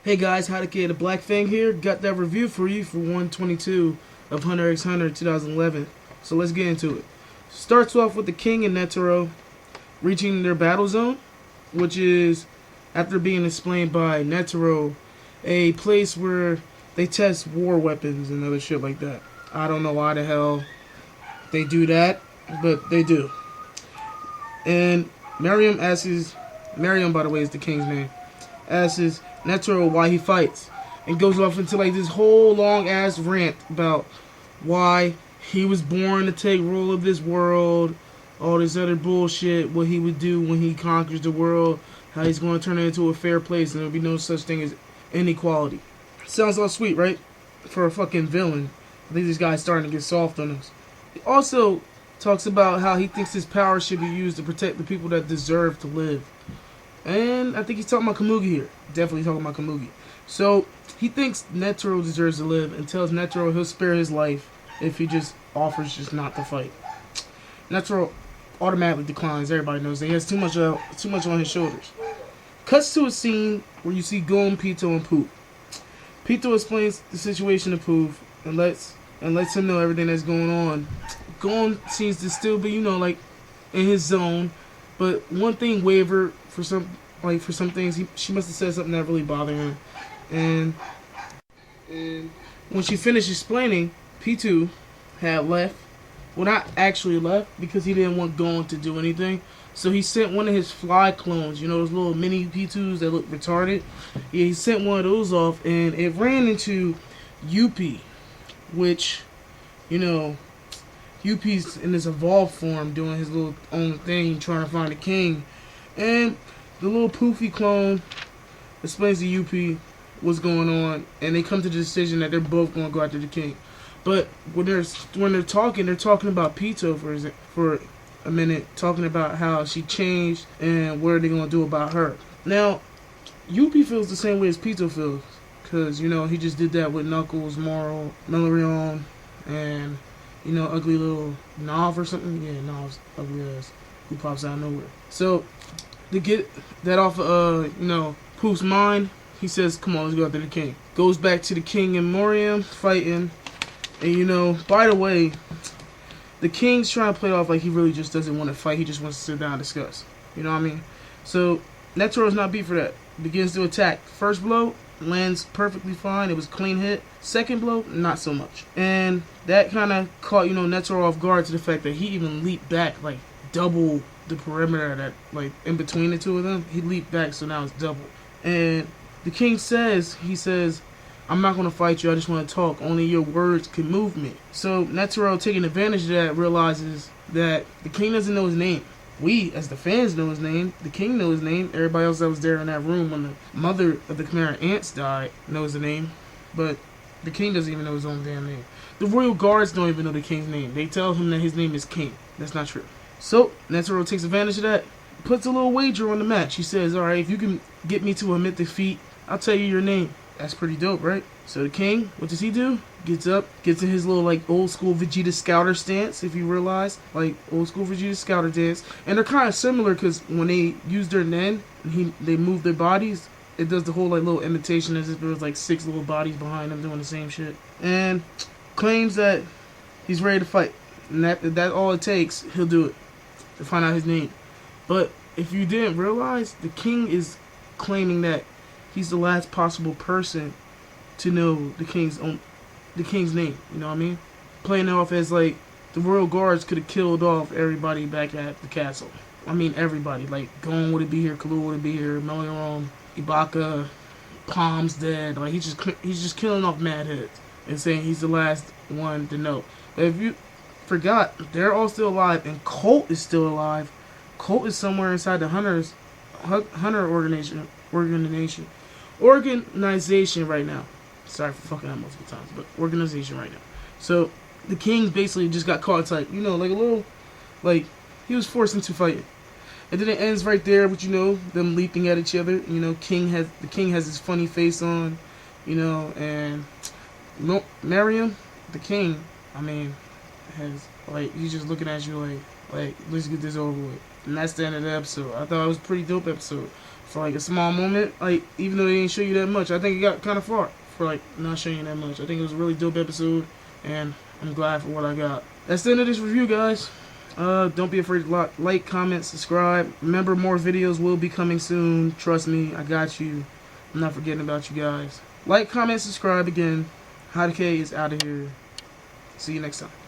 Hey guys, Hadake the Black Fang here. Got that review for you for 122 of Hunter x Hunter 2011. So let's get into it. Starts off with the King and Netero reaching their battle zone, which is, after being explained by Netero, a place where they test war weapons and other shit like that. I don't know why the hell they do that, but they do. And Miriam asks, Miriam, by the way, is the King's name, asks Netero why he fights, and goes off into like this whole long ass rant about why he was born to take rule of this world, all this other bullshit, what he would do when he conquers the world, how he's going to turn it into a fair place and there'll be no such thing as inequality. Sounds all sweet, right? For a fucking villain. I think this guy's starting to get soft on us. He also talks about how he thinks his power should be used to protect the people that deserve to live. And I think he's talking about Komugi here. Definitely talking about Komugi. So, he thinks Netero deserves to live and tells Netero he'll spare his life if he just offers just not to fight. Netero automatically declines. Everybody knows that he has too much on his shoulders. Cuts to a scene where you see Gon, Pitou, and Poop. Pitou explains the situation to Poop and lets him know everything that's going on. Gon seems to still be, like in his zone, but one thing wavered for some things. She must have said something that really bothered him, and when she finished explaining, Pitou had left. Well, not actually left, because he didn't want Gon to do anything. So he sent one of his fly clones, those little mini Pitous that look retarded. Yeah, he sent one of those off, and it ran into Youpi, which, Youpi's in this evolved form doing his little own thing, trying to find the king. And the little Poofy clone explains to Youpi what's going on, and they come to the decision that they're both going to go after the king. But when they're talking about Pitou for a minute, talking about how she changed and what are they going to do about her. Now, Youpi feels the same way as Pitou feels, because, he just did that with Knuckles, Moro, Melarion, and, ugly little Nav or something. Yeah, Nav's ugly ass, who pops out of nowhere. So, to get that off Poof's mind, he says, come on, let's go after the king. Goes back to the king and Morium, fighting. And, by the way, the king's trying to play off like he really just doesn't want to fight. He just wants to sit down and discuss. You know what I mean? So, Netero's not beat for that. Begins to attack. First blow lands perfectly fine. It was a clean hit. Second blow, not so much. And that kind of caught, Netero off guard to the fact that he even leaped back, like, double the perimeter that, like, in between the two of them. He leaped back, so now it's double. And the king says, I'm not going to fight you, I just want to talk. Only your words can move me. So Netero, taking advantage of that, realizes that the king doesn't know his name. We, as the fans, know his name. The king knows his name. Everybody else that was there in that room when the mother of the Chimera Ants died knows the name. But the king doesn't even know his own damn name. The royal guards don't even know the king's name. They tell him that his name is King. That's not true. So Netero takes advantage of that, puts a little wager on the match. He says, alright, if you can get me to a mythic feat, I'll tell you your name. That's pretty dope, right? So the king, what does he do? Gets up, gets in his little, old school Vegeta Scouter stance, if you realize. Old school Vegeta Scouter dance. And they're kind of similar, because when they use their Nen, and they move their bodies, it does the whole, little imitation as if there was, 6 little bodies behind them doing the same shit. And claims that he's ready to fight. And that all it takes, he'll do it, to find out his name. But if you didn't realize, the king is claiming that he's the last possible person to know the king's name. You know what I mean? Playing it off as the royal guards could have killed off everybody back at the castle. I mean everybody. Gon wouldn't be here, Killua wouldn't be here, Melioron, Ibaka, Palm's dead. He's just killing off mad heads and saying he's the last one to know. But if you forgot, they're all still alive, and Colt is still alive. Colt is somewhere inside the Hunter organization right now. Sorry for fucking up multiple times, but organization right now. So the king basically just got caught tight, a little, he was forced into fighting, and then it ends right there with them leaping at each other. The king has his funny face on, and Miriam, the king, has he's just looking at you like let's get this over with. And that's the end of the episode. I thought it was a pretty dope episode. for like a small moment. Like, even though they didn't show you that much, I think it got kind of far for like not showing you that much. I think it was a really dope episode, and I'm glad for what I got. That's the end of this review, guys. Don't be afraid to like, comment, subscribe. Remember, more videos will be coming soon. Trust me, I got you. I'm not forgetting about you guys. Like, comment, subscribe again. Hide K is out of here. See you next time.